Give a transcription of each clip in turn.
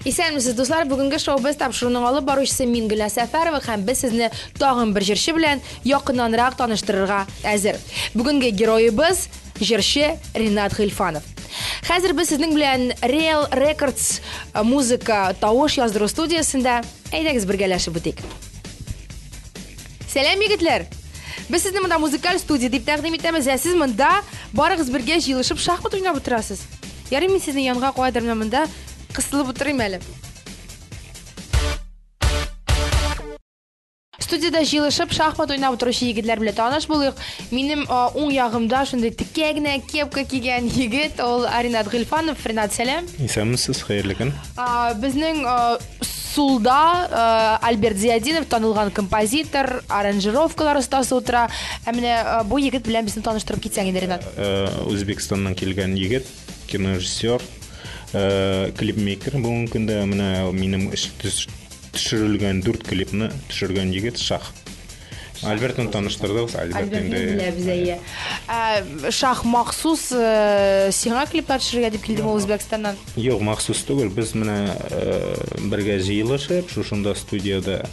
Исәнмесез, дуслар, бүгенге шоу-без тапшыруның алып баручысы мин Гөлназ Сәфәрова һәм без сезне тагын бер җырчы белән якыннанрак таныштырырга әзер. Бүгенге героебыз җырчы Ринат Гыйльфанов. Хәзер без сезнең белән Real Records музыка тавыш яздыру студиясендә. Әйдәгез бергәләшеп үтик. Сәлам, егетләр! Без сезне монда музыкаль студия дип тәкъдим итәбез. Сез монда барыгыз бергә җыелышып шахмат уйнап утырасыз. Ярый, мин сезне янга куйдыр монда кысылып утырыйм әле. Студияда җыелышып шахмат уйнап утыручы егетләр белән таныш булыйк. Минем уң ягымда шундый текә генә кепка кигән егет, ул Ринат Гыйльфанов. Ринат, сәлам. Исәнмесез, хәерле көн. Безнең сулда Альберт Зиядинов, танылган композитор, аранжировкалар остасы утыра. Менә бу егет белән безне таныштырып китсәң инде, Ринат. Үзбекстаннан килгән егет, кинорежиссер, клипмейкер. Бүгенге көндә менә минем төшерелгән 4 клипны төшергән егет Шах. Альбертны таныштырдык. Альберт инде Шах махсус сиңа клиплар төшерергә дип килдеме Үзбекстаннан? Юк, махсус түгел. Без менә бергә җыелышып, шушында студияда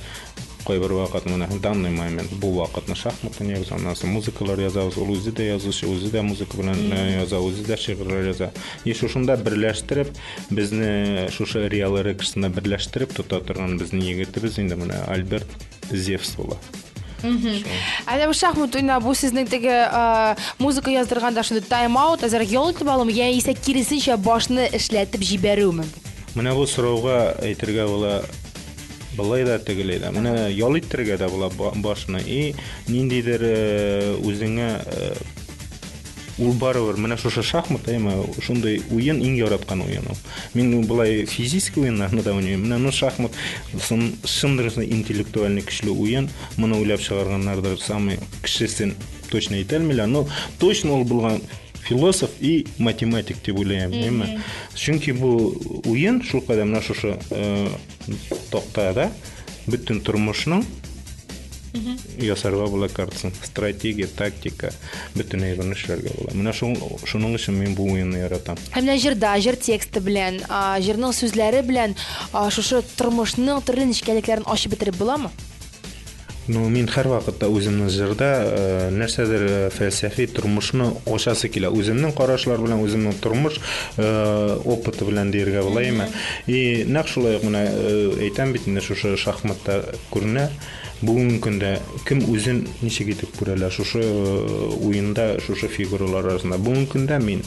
кайбер вакыт менә данный момент бу вакытны шахматны язабыз, музыкалар язабыз, ул үзе дә язучы, үзе дә музыка белән яза, үзе дә шигырьләр яза. Шушында берләштереп, безне шушы Real Records'на берләштереп тота торган безнең егетебез инде менә Альберт Зевс була. Әле бу шахмат уйнап, бу сезнең теге музыка яздырганда шундый тайм-аут, әзерәк ял итеп алымы, яисә киресенчә башны эшләтеп җибәрүме? Менә бу сорауга әйтергә була Былай да тегеләй дә. Менә ял итәргә дә була башны. Ниндидер үзеңә ул барыбер менә шушы шахмат, шундый уен иң яраткан уен. Мин булай физик уеннарны да уйныйм. Менә шахмат шундый интеллектуальный көчле уен. Моны уйлап чыгарганнардыр самый кешесен точно әйтә алмыйлар. Но точно ул булган философ и математик дип уйлыйм. Чөнки бу уен шул кадәр менә шушы токтада бөтен тормышның ясарга була картасын, стратегия, тактика, бөтен әйберне эшләргә була. Менә шуның өчен мин бу уенны яратам. Менә җырда, җыр тексты белән, җырның сүзләре белән шушы тормышның төрле нечкәлекләрен ачып бетереп буламы? Мин һәр вакытта үземнең җырда нәрсәдер фәлсәфи тормышны ачасы килә. Үземнең карашлар белән, үземнең тормыш опыты белән диергә була. Нәкъ шулай менә әйтәм бит, шушы шахматта күренә. Бүгенге көндә кем үзен ничек итеп күрәләр шушы уенда, шушы фигуралар арасында. Бүгенге көндә мин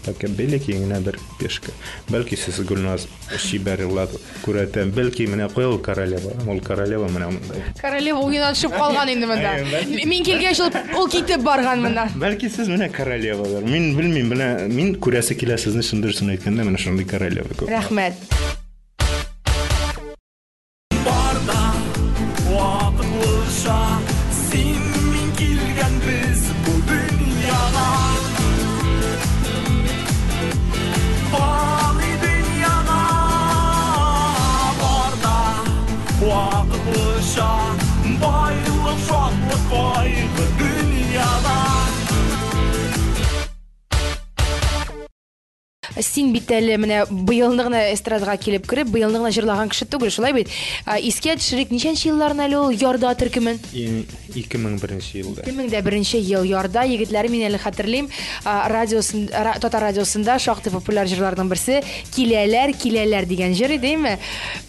бәлки генә бер пешка. Бәлки сез Гөлназ Шибәрилла күрәтәм. Бәлки менә куел королева. Ул королева менә монда. Королева уеннан төшеп калган инде монда. Мин килгәч ул китеп барган монда. Бәлки сез менә королевалар. Мин белмим, мин күрәсе килә сезне шундый әйткәндә менә шундый королева күр. Рәхмәт. Син бит әле менә быелны гына эстрадага килеп кереп, быелны гына җырлаган кеше түгел, шулай бит. Искә төшерик, ничәнче елларны әле ул ярда төркемен? 2001 елда. 2001 ел ярда егетләре, мин әле хәтерлим, Татар радиосында шактый популяр җырларның берсе Киләләр дигән җыр иде, әйме?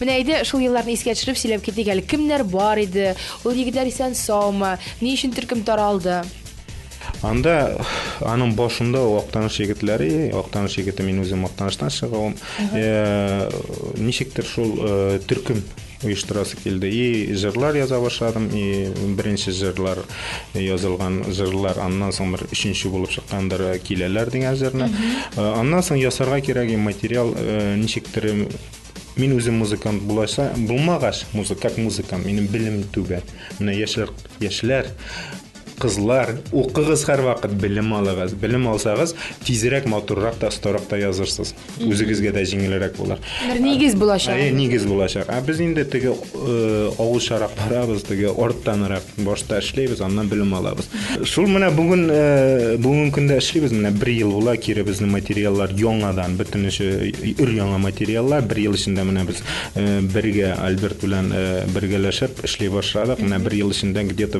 Менә иде шул елларны искә төшереп сөйләп китик әле. Кемнәр бар иде? Ул егетләр исән саумы? Ни өчен төркем таралды? Анда аның башында вактаныш егетләре, вактаныш егете мин үзем вактаныштан чыгам. Ничектер шул төркем оештырасы килде. Җырлар яза башладым. Беренче җырлар язылган җырлар, аннан соң бер өченче булып чыккандыр Киләләр дигән җырны. Аннан соң ясарга кирәк материал ничектер мин үзем музыкант булмагач, музыкант минем белем түбән. Менә яшьләр Кызлар, укыгыз һәр вакыт белем алыгыз. Белем алсагыз, тизрәк, матуррак та, остарак та язырсыз. Үзегезгә дә җиңелрәк булыр. Бер нигез булачак. Нигез булачак. Без инде теге авылшарак барабыз, теге орттанрак башта эшләйбез, аннан белем алабыз. Шул менә бүген көндә эшләйбез, менә 1 ел була кире безнең материаллар яңадан, бөтенесе яңа материаллар, 1 ел эчендә менә без бергә Альберт белән бергәләшеп эшли башладык. Менә 1 ел эчендә где-то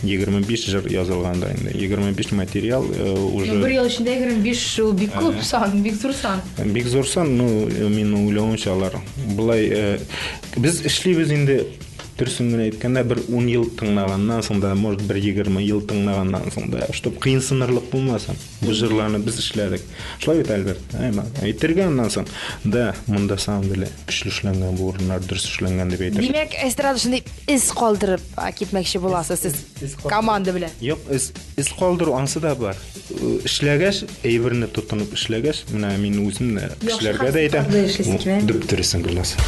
25 җыр язылганда инде. 25 материал уже 1 ел эчендә 25 ул бик күп сан, бик зур сан. Бик зур сан, мин уйлавымча алар. Булай без эшлибез инде Дөресен генә әйткәндә, бер 10 ел тыңлаганнан соң да, может, 20 ел тыңлаганнан соң да, чтоб кыйынсынырлык булмасын. Бу җырларны без эшләдек. Шулай бит, Альберт? Әйтергәннән соң да, монда самом деле көчле эшләнгән бу урыннар дөрес эшләнгән дип әйтер. Димәк, эстрада шундый из калдырып китмәкче буласыз сез команда белән. Юк, из калдыру ансы да бар. Эшләгәч, әйберне тотынып эшләгәч, менә мин үзем кешеләргә дә әйтәм. Дөресен беләсез.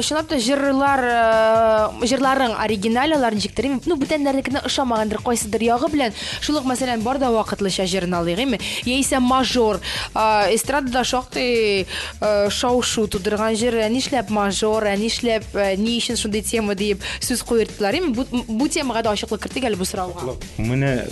Шунлап та җырларың оригиналь, алар ничектер? Бүтәннәрнекенә ошамагандыр кайсыдыр ягы белән. Шулык мәсәлән бар да вакытлыча җырын алыйгымы? Яисә мажор, эстрадада шактый шау-шу тудырган җыр, нишләп мажор, нишләп, ни өчен шундый тема дип сүз куертылар. Бу темага да ачыклык кертик әле бу сорауга. Менә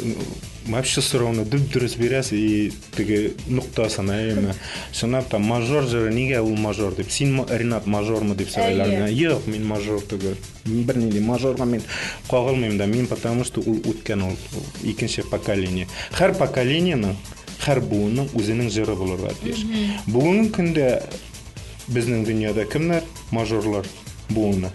вообще сорауны дөрес бирәс и теге нуктасына әйме. Шунлап та мажор җыры нигә ул мажор дип? Син Ринат мажормы дип сорайлар. Юк, мин мажор түгел. Бер нинди мажорга мин кагылмыйм да, мин потому что ул үткән ул икенче поколение. Һәр поколениенең, һәр буынның үзенең җыры булырга тиеш. Бүгенге көндә безнең дөньяда кемнәр мажорлар буыны?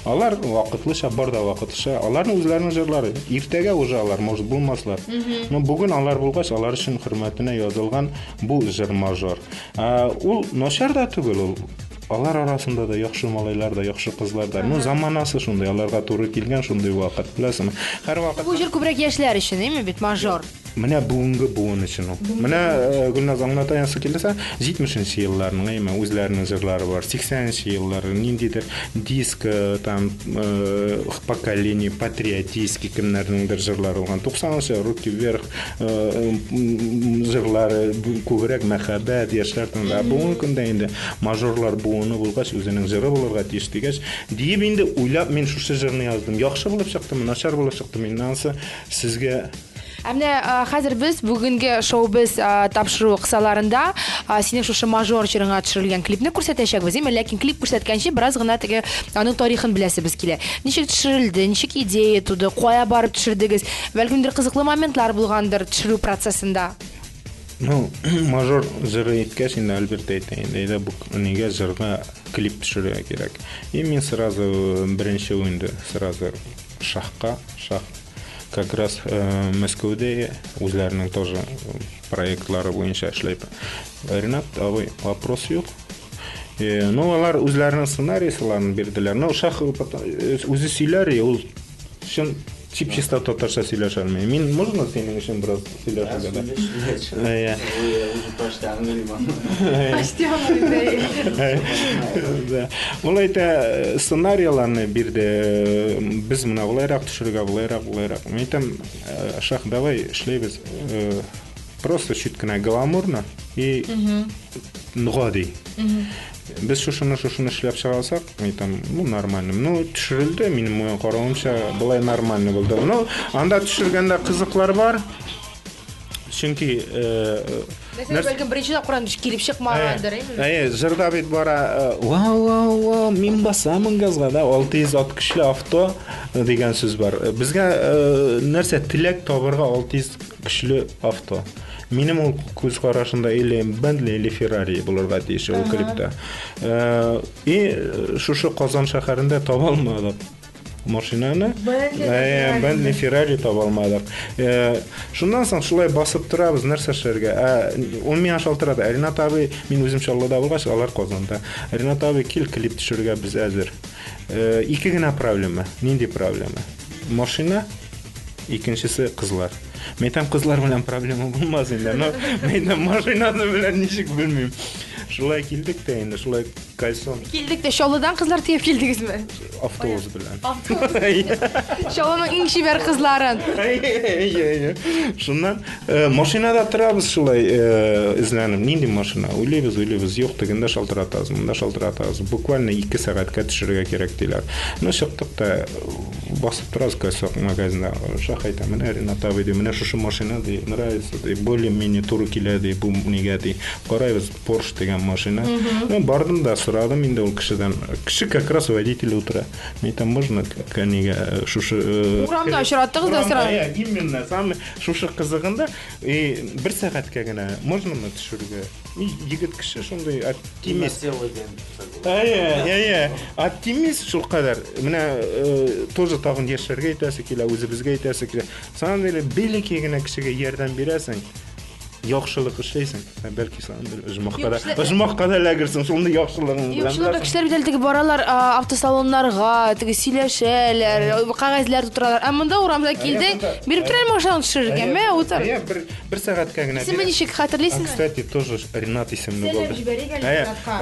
Алар вакытлыча бар да вакытлыча, аларның үзләренең җырлары. Иртәгә уже алар может булмаслар. Но бүген алар булгач, алар өчен хөрмәтенә язылган бу җыр мажор. Ул начар да түгел ул. Алар арасында да яхшы малайлар да, яхшы кызлар да. Заманасы шундый, аларга туры килгән шундый вакыт. Беләсеңме? Һәр вакыт. Бу җыр күбрәк яшьләр өчен, әйме бит мажор. Менә бүгенге буын өчен ул. Менә Гөлназ аңлатаянсы килсә, 70нче елларның әйме үзләренең җырлары бар. 80нче еллары ниндидер диско, там поколение патриотический кемнәрнеңдер җырлары булган. 90нчы руки вверх җырлары күбрәк мәхәббәт, яшьләрнең дә. Бүгенге көндә инде мажорлар буыны булгач, үзенең җыры булырга тиеш дигәч, диеп инде уйлап мин шушы җырны яздым. Яхшы булып чыктымы, начар булып чыктымы, иннансы сезгә. Менә хәзер без бүгенге шоу-без тапшыру кысаларында синең шушы мажор җырыңа төшерелгән клипны күрсәтәчәкбез, ләкин клип күрсәткәнче бераз гына теге аның тарихын беләсебез килә. Ничек төшерелде, ничек идея туды, кая барып төшердегез? Бәлкемдер кызыклы моментлар булгандыр төшерү процессында. Мажор җыры иткәч инде Альберт әйтә инде, бу нигә җырга клип төшерергә кирәк. И мин сразу беренче уенде сразу шахка как раз Мәскәүдә үзләренең тоже проектлары буенча эшләп. Ринат, абый, вопрос юк. Алар үзләренең сценарийсыларын бирделәр. Шах үзе сөйләр, ул шын чип-чиста татарча сөйләшә алмый. Мин можно синең өчен бераз сөйләшергә дә? Ул әйтә, сценарийларны бирде. Без менә булайрак төшерергә, булайрак. Мин әйтәм, Шах, давай эшләйбез. Просто чуть кенә гламурно и гади. Без шушыны эшләп чыгасак, әйтәм, нормально. Төшерелде, минем каравымча, булай нормально булды. Анда төшергәндә кызыклар бар. Чөнки бәлкем беренче тапкырдан килеп чыкмагандыр, җырда бит бара, вау, мин басамын газга да, 600 ат көчле авто дигән сүз бар. Безгә нәрсә теләк табырга 600 көчле авто. Минем ул күз карашында или Bentley или Ferrari булырга тиеш ул клипта. И шушы Казан шәһәрендә таба алмадык машинаны. Bentley Ferrari таба алмадык. Шуннан соң шулай басып торабыз, нәрсә эшләргә. Ул миңа шалтырады. Ринат абый, мин үзем Чаллыда булгач, алар Казанда. Ринат абый, кил клип төшерергә без әзер. Ике генә проблема. Нинди проблема? Машина, икенчесе кызлар. Мәйтәм, кызлар белән проблема булмас инде. Мәйтәм, машинаны белән ничек белмим. Шулай килдек тә инде, шулай Kayson. Keldik de Şovludan kızlar teyip geldinizmi? Avtobus bilan. Şovlu'nun eng şiver kızların. Shundan mashinada turamiz shulay izlanib. Nindi mashina? O'ylaymiz, yo'q deganda shaltiratamiz, bunda shaltiratamiz. Bukvalno 2 soatga tushirga kerak deylar. Chiqdiqda bosib turamiz Kayson magazinda. Shaq aytaman, Rinat abi deydi, mana shu mashina deydi, nравится deydi, более-менее to'g'ri keladi, bu nega deydi. Qaraymiz, Porsche degan mashina. Men bordim da so'radim endi u kishidan. Kishi как раз водитель утра. Men там можно kaniga shu Uramda uchratdingiz da so'radim. Именно сам shu qizig'inda 1 soatgagina можнами tushirga. Yigit kishi shunday optimist. Optimist shu qadar. Mana тоже tag'in yoshlarga aytasi keladi, o'zi bizga aytasi keladi. San belikigina kishiga yordam berasan. Yaxshilik ishlaysan. Balki sen ujmoqqa da lagirsan, shunda yaxshiliging bilan. Yo'qchilar kishilar bilan boralar avtosalonlarga, сөйләшәләр, qog'ozlar tutiralar. Ammo da uramda keldi, berib turayman mashinani tushirganman, o'tir. Bir soatga gina. Ismini nechik xatirlaysiz? Kстати, тоже Ринат ismli bo'ldi.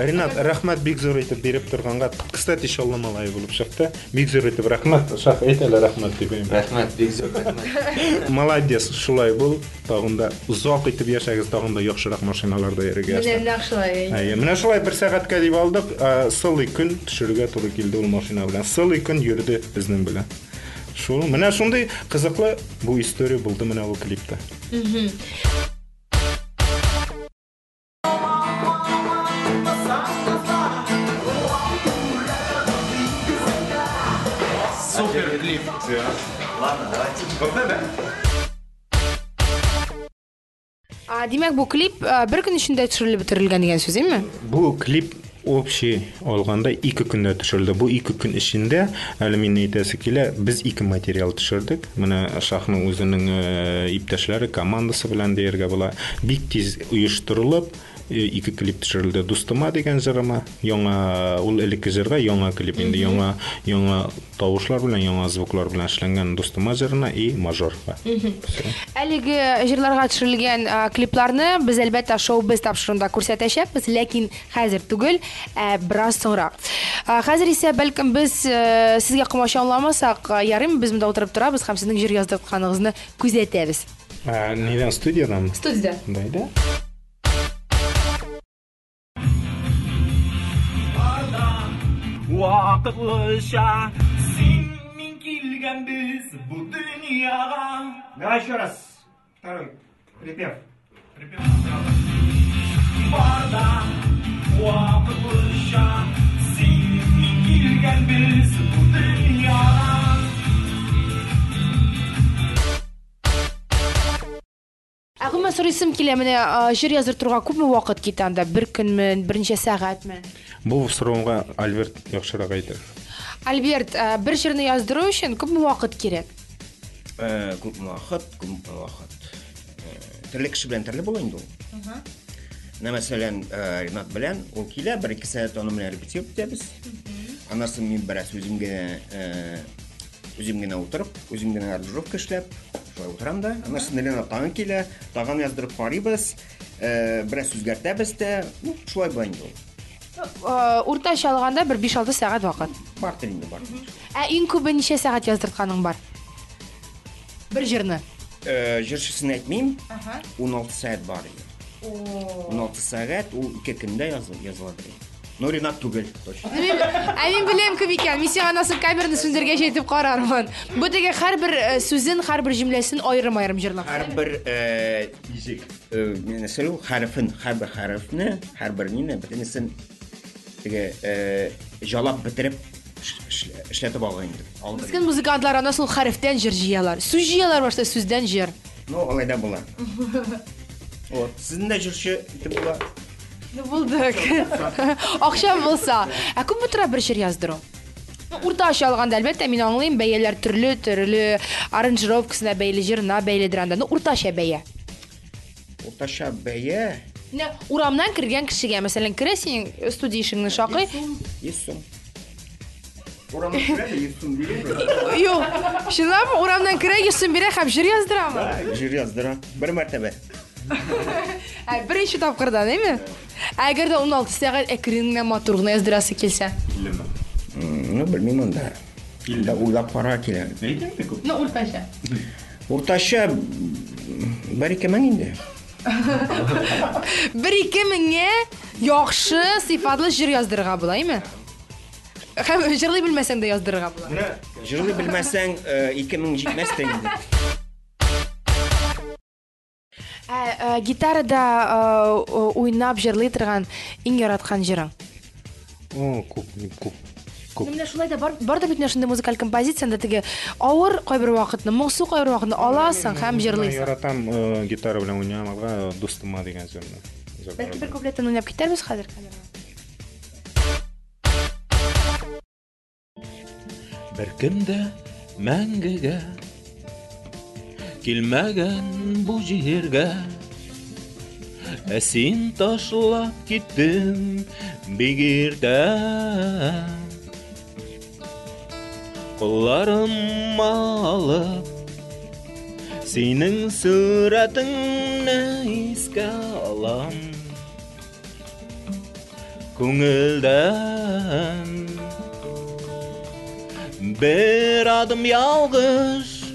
Ринат, rahmat bek zo'r aytib berib turganga. Kстати, shollomalay bo'lib chiqdi. Bek zo'r aytib rahmat, shaq aytala rahmat deb. Rahmat, bek zo'r rahmat. Молодец, shulay bo'l. Tog'inda uzoq etib yashagiz, tog'inda yaxshiroq mashinalarda ergashdi. Mendan yaxshilay. Mana shulay 1 soatga deb oldik. Silli kun tushirga to'g'ri keldi u mashina bilan. Silli kun yurdi bizning bilan. Shu, mana shunday qiziqli bu istoriya bo'ldi mana bu klipda. Супер клип. Ладно, давайте. Pog'nada. Demak bu klip bir kun ichida tushirilib bitirilgan degan so'zingmi? Bu klip общий olganda 2 kunda tushirildi. Bu 2 kun ichida alyumin aytasi kela biz 2 material tushirdik. Mana Shahning o'zining iptashlari komandasi bilan deyirga bo'la big tez uyushtirilib 2 klip tushirildi. Do'stuma degan jirima, yangi ul ilk jirga yangi klip endi yangi tovushlar bilan, yangi zvuklar bilan ishlangan Do'stuma jirina major. Haligi jirlarga tushirilgan kliplarni biz albatta Showbiz topshirig'ida ko'rsatishamiz, lekin hozir tugul, biroz so'ngroq. Hozir esa balkim biz sizga qilmoqchi olmasak, yarim biz bunda o'tirib turamiz, ham sizning jir yozdirganingizni kuzatamiz. Neden studiyadami? Studiyada. Dayda. Vaqtlıca senin kelgen biz bu dünyaya. Давай еще раз. Второй. Припев. Barda vaqtlıca senin kelgen biz bu dünyaya. Aqima so'raysim kelamini, jir yozib turgan ko'pmi vaqt ketadi? Bir kunmi, bir necha soatmi? Bu so'rovga Albert yaxshiroq aytadi. Albert, bir jirni yozdirish uchun ko'pmi vaqt kerak? Ko'p vaqt. Turli kishi bilan turli bo'ladi endi. Masalan, Rinat bilan u kela 1-2 soat uni bilan repetitsiya o'tamiz. Anasi men biroz o'zimgina o'tirib, o'zimgina aranjirovka ishlab, shunday o'tiramda. Anasi Rinat tag'in kela, tag'in yozdirib qaraymiz, biroz o'zgartiramiz-da, shunday bo'ladi. O'rtacha olganda bir 5-6 soat vaqt. Bor endi. Eng ko'pi necha soat yozdirganing bor? Bir jirni. Jirshisini aytmayman. 16 soat bor edi. 16 soat u 2 kunda yoziladi. No Rinat tugul, точно. Men bilayman ko'p ekan. Men sen anasi kamerani so'ndirgach aytib qararman. Bu dega har bir so'zin, har bir jumlasin ayrim jirlar. Har bir mesela harfin, har bir harfni, har birini bitinisini jalab bitirib ishlatib olgan edi. Bizga muzikantlar ana shu harfdan jir jiyalar. So'z jiyalar boshda so'zdan jir. No, olayda bo'ladi. O, sizning de jirshi bo'la. Ne bulduk? Akşam bo'lsa, ko'p o'tirib bir jir yozdirib. O'rtacha olganda albatta men anglayman, bayalar turli aranjirovkasina bayli jirna baylidiranda. O'rtacha baya. O'rtacha baya. Ne, uramdan kirgan kishiga, masalan, kirasing, studiya ishingni shoqi. Yesun. Uramdan kiradi, yesun deydi. Yo'q, shunami? Uramdan kiray, yesun beray, ham jir yozdiraman. Jir yozdirib, bir martaba. Birinchi topqirdan, deymi? Әгәр дә 16 сәгать экранына матурлыгына яздырасы килсә. Ну, белмим анда. Да уйлап кара килә. Ну, уртача. Уртача 1-2 мең инде. 1-2 меңгә яхшы сыйфатлы җыр яздырырга була, әйме? Һәм җырлый белмәсәң дә яздырырга була. Җырлый белмәсәң 2000 җитмәс тә инде. Гитарада уйнап җырлый торган иң яраткан җырың. Күп. Менә шулай да бар да бит менә шундый музыкаль композицияңда теге авыр кайбер вакытны, моңсу кайбер вакытны аласың һәм җырлыйсың. Яратам гитара белән уйнарга дустыма дигән җырны. Бәлки бер куплеттан уйнап китәрбез хәзер. Беркемдә мәңгегә килмәгән бу җиргә син ташлап киттең бик иртә. Колларым алып синең сурәтеңне искә алам. Күңелдән бер адым ялгыш,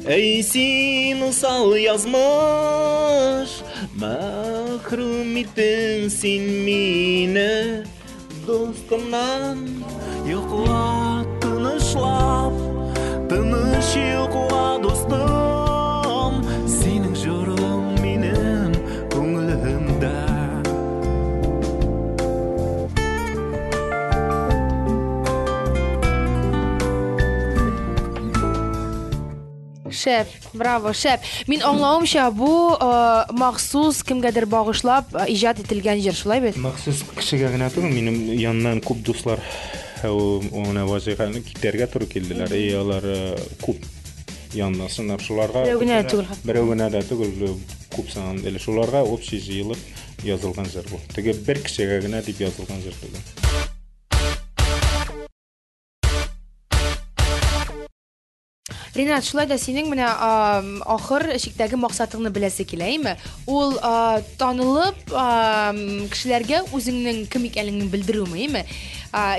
эй син усал язмыш, мәхрүм иттең син мине дустымнан. Йокла тынычлап, тыныч йокла дустым, синең җырың минем күңелемдә. Шеф, браво, шеф. Мин аңлавымча, бу махсус кемгәдер багышлап иҗат ителгән җыр, шулай бит? Махсус кешегә генә түгел, минем яннан күп дуслар ona вазыйфаны китәргә туры килделәр. Алар күп яннан сынап шуларга. Берәү генә дә түгел, күп сан әле шуларга общий җыелып язылган җыр бу. Теге бер кешегә генә дип язылган җыр түгел. Ринат, шулай да синең менә ахыр чиктәге максатыңны беләсе килә, әйме? Ул танылып кешеләргә үзеңнең кем икәнлегеңне белдерүме, әйме?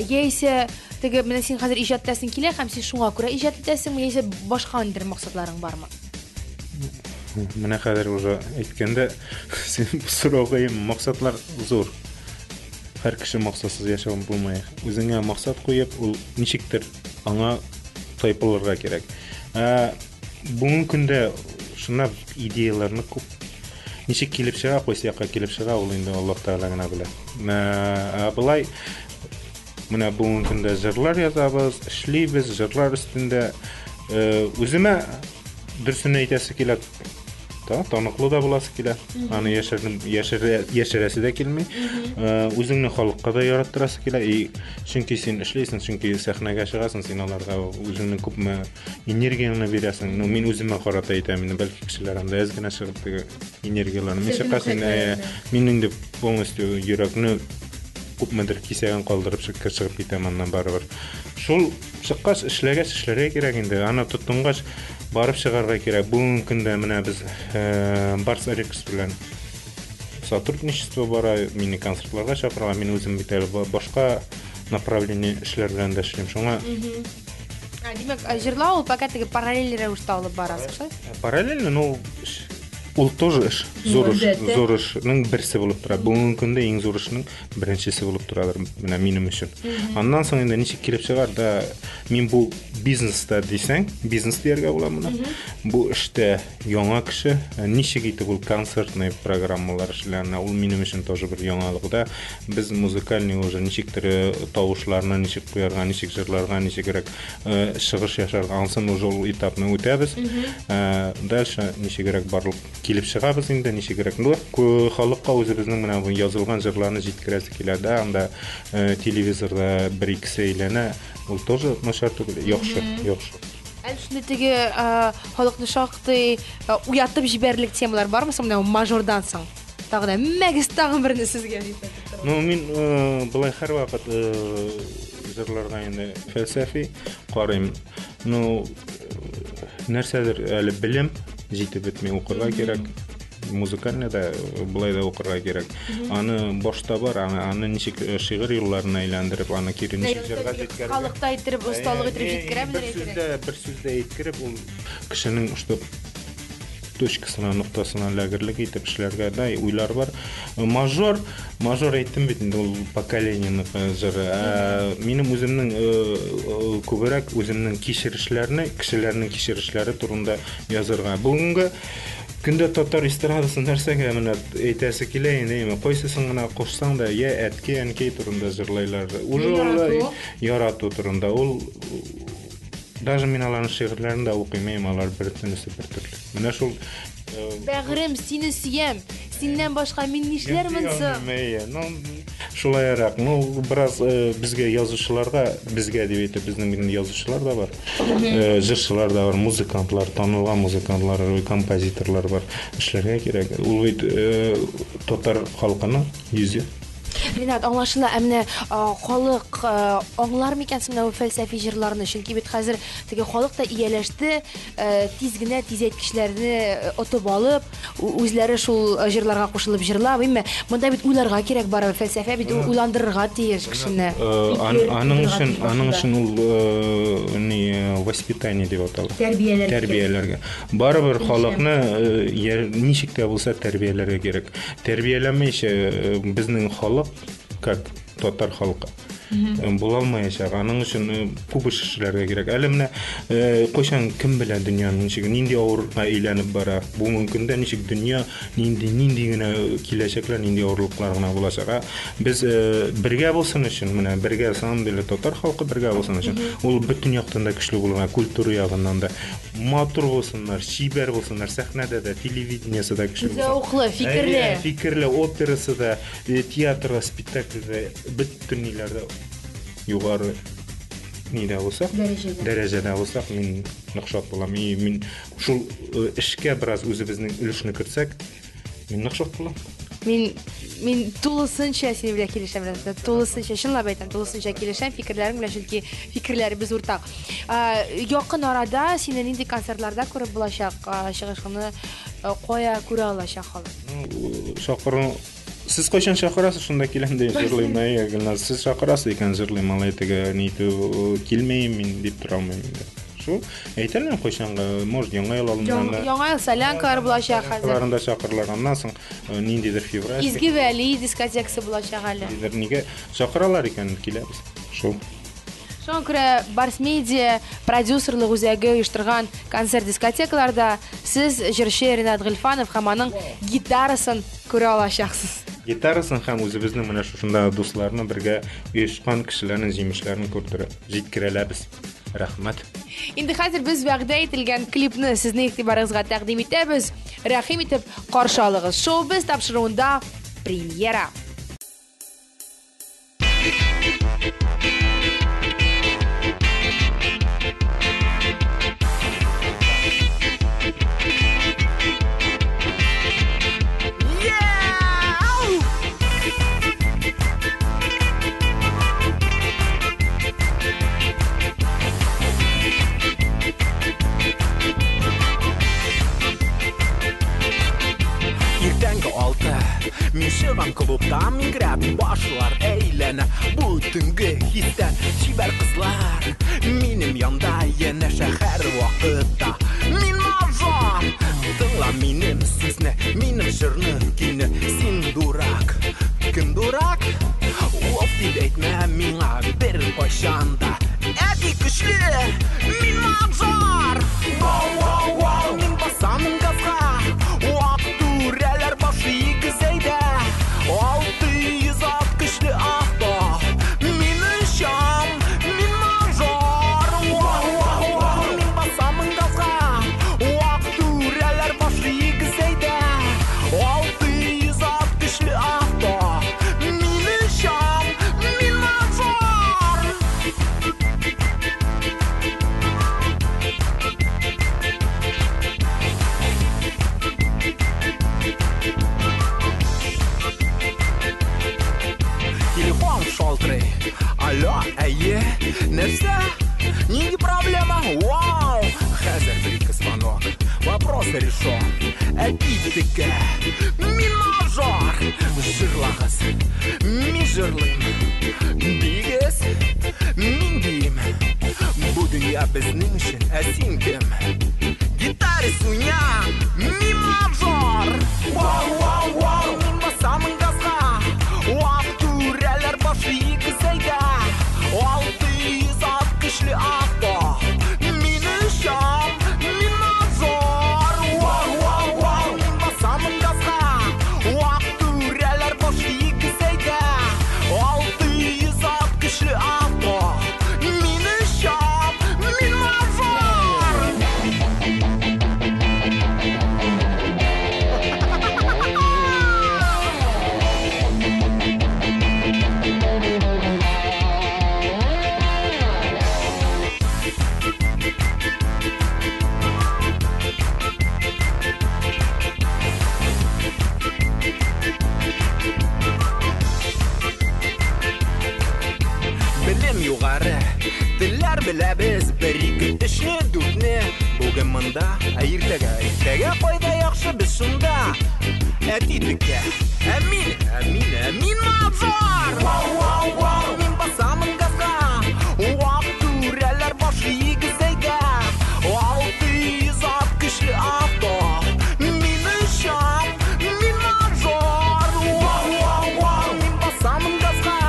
Яисә теге менә син хәзер иҗат итәсең килә һәм син шуңа күрә иҗат итәсеңме, яисә башка ниндидер максатларың бармы? Менә хәзер уже әйткәндә, син сорауга максатлар зур. Һәр кеше максатсыз яшәү булмый. Үзеңә максат куеп, ул ничектер аңа тайпылырга кирәк. Бүгенге көндә шундый идеяларны күп. Ничек килеп чыга, кайсы якка килеп чыга, ул инде Аллаһ Тәгалә генә белә. Булай менә бүгенге көндә җырлар язабыз, эшлибез, җырлар өстендә. Үземә дөресен әйтәсе килә. Таныклы да буласы килә. Аны яшерәсе дә килми. Үзеңне халыкка да яраттырасы килә. Чөнки син эшләйсең, чөнки сәхнәгә чыгасың, син аларга үзеңнең күпме энергияңны бирәсең. Мин үземә карата әйтәм, инде бәлки кешеләр анда әз генә чыгып теге энергияларны. Мин чыккасын, минең дә полностью йөрәкне күпмедер кисәгән калдырып чыгып китәм аннан барыбер. Шул чыккач эшләргә кирәк инде. Аны тотынгач барып чыгарга кирәк. Бүгенге көндә менә без Барс Рекс белән сотрудничество бара, мине концертларга чакырга, мин үзем бит башка направление эшләр белән дә эшлим. Шуңа Димәк, җырлау ул пока теге параллель рәвештә алып барасыз, шулай? Параллельно, ну, ул тоже эш, зур эшнең берсе булып тора. Бүгенге көндә иң зур эшнең беренчесе булып торадыр менә минем өчен. Аннан соң инде ничек килеп чыгар да, мин бу бизнеста дисәң, бизнес дияргә була моны. Бу эштә яңа кеше, ничек итеп ул концертный программалар эшләрне, ул минем өчен тоже бер яңалык да. Без музыкальный уже ничектер тавышларны ничек куярга, ничек җырларга, ничегрәк чыгыш яшарга, ансын уже ул этапны үтәбез. Дальше ничегрәк барлык килеп чыгабыз инде, ничегрәк. Ну, халыкка үзебезнең менә бу язылган җырларны җиткерәсе килә дә, анда телевизорда бер-ике сөйләнә, ул тоже начар түгел, яхшы. Әле шундый теге халыкны шактый уятып җибәрлек темалар бармы соң менә мажордан соң? Тагы да мәгез тагын берне сезгә дип. Ну, мин булай һәр вакыт җырларга инде фәлсәфи карыйм. Ну, нәрсәдер әле белем җитеп бетми, укырга кирәк. музыкальныйда былай да укырга кирәк. Аны башта бар, аны ничек шигырь юлларына әйләндереп, аны кире ничек җырга җиткереп. Халыкта әйттереп, осталык иттереп җиткерә Бер сүздә әйткереп, ул кешенең что точкасына, ноктасына ләгерлек итеп эшләргә дә уйлар бар. Мажор әйттем бит инде, ул поколениеның җыры. Минем үземнең күбрәк үземнең кичерешләрне, кешеләрнең кичерешләре турында язарга. Бүгенге көндә татар эстрадасы нәрсәгә менә әйтәсе килә инде, кайсысын гына кушсаң да, я әткәй, әнкәй турында җырлайлар. Уже ярату турында. Ул даже мин аларның шигырьләрен дә укыйм, алар бер төрле. Менә шул Бәгърем, сине сөям. Синнән башка мин нишләрмен соң? Шулайрак, бераз безгә язучыларга, безгә дип әйтеп, безнең язучылар да бар. Җырчылар да бар, музыкантлар, танылган музыкантлар, композиторлар бар. Эшләргә кирәк. Ул бит татар халкының йөзе. Ринат, аңлашыла, әмне халык аңлар микән менә фәлсәфи җырларны? Чөнки бит хәзер теге халык та ияләште, тиз генә тизәйткечләрне отып алып, үзләре шул җырларга кушылып җырлап, монда бит уйларга кирәк бар, фәлсәфә бит уйландырырга тиеш кешене. Аның өчен ул воспитание дип атала. Тәрбияләргә. Барыбер халыкны ничек тә булса тәрбияләргә кирәк. Тәрбияләмәйчә безнең халык как татар халкы була алмаячак. Аның өчен күп эшләргә кирәк. Әле менә кайчан кем белә дөньяның ничек, нинди авырлыкка әйләнеп бара. Бу мөмкиндә ничек дөнья нинди генә киләчәкләр, нинди авырлыклар гына булачак. Без бергә булсын өчен, менә бергә самом деле татар халкы бергә булсын өчен, ул бөтен яктан да көчле булырга, культура ягыннан да матур булсыннар, чибәр булсыннар, сәхнәдә дә, телевидениесе дә көчле булсын. Зауклы, фикерле, операсы да, театрда, спектакльдә, бөтен ниләрдә югары нидә булса, дәрәҗәдә булса, мин нахшат булам. Мин шул эшкә бераз үзебезнең өлешне кертсәк, мин нахшат булам. Мин тулысынча сине белән килешәм. Тулысынча, чынлап әйтәм, тулысынча килешәм фикерләрем белән, чөнки фикерләребез уртак. Якын арада сине нинди концертларда күреп булачак, чыгышыңны кая күрә алачак халык? Шакырын Siz кайчан чакырасыз, шунда киләм дип җырлыйм. Әгәр сез чакырасыз икән җырлыйм, алай теге нитү килмәйм мин дип торамын инде. Шу әйтәләр кайчанга, может, яңа ел алдында. Яңа ел солянкалар булачак хәзер. Аларында чакырлар, аннан соң ниндидер февраль. Изге Вәли дискотекасы булачак әле. Нигә чакыралар икән, киләбез. Шу. Шуңа күрә Барс Медиа продюсерлык үзәге оештырган концерт-дискотекаларда сез җырчы Ринат Гыйльфанов һәм аның гитарасын күрә алачаксыз. Гитарасын һәм үзебезнең менә шушында дусларны бергә оешкан кешеләрнең җимешләрен күрдереп җиткерәләбез. Рәхмәт. Инде хәзер без вәгъдә ителгән клипны сезнең игътибарыгызга тәкъдим итәбез. Рәхим итеп каршы алыгыз. Шоу-биз тапшыруында премьера. Мин чыгам клубтан, мин граб башлар әйләнә. Бу төнге хистән чибәр кызлар минем янда янә шәһәр вакытта. Мин мажор, тыңла минем сүзне, минем җырны кине. Син дурак, кем дурак? Оф дип әйтмә миңа бер кайчанда. Әти көчле, мин мажор. Вау, мин басамын газга. Вак түрәләр башы игезәйдә. 600 ат көчле авто. Мине шам, мин мажор. Вау, мин басамын газга. Вак түрәләр башы игезәйдә. 600 ат көчле авто. Мине шам, мин мажор. Телефон шалтырый. Алло, әйе, нәрсә? Нинди проблема? Вау! Хәзер бер звонок. Вопрос решен. әдиптікі Мен мажор Жырлағыз Мен жырлым Бейгіз Мен дейм Бұл дүния біздің үшін әсен кім Гитарист уйна Мен мажор Вау Мен басамын газға Уақыт үрәлер башы екі зайда 600 ат күшлі авто Мен үшам Мен мажор Вау Мен басамын газға Уақыт үрәлер башы екі зайда 600 ат күшлі авто Мен үшам Мен мажор Білім юғары Тілер біләбіз Бір-екі үшні дүртні Бүгін мұнда Ертеге қойда яқшы біз шында Әтидікі Әмин мажор Вау Мен басамын газға Уақыт үрәлер башы егізейді 600 ат күшлі авто Мен үшам Мен мажор Вау Мен басамын газға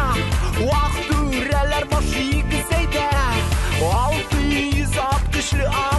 Уақыт үрәлер башы егізейді 600 ат күшлі авто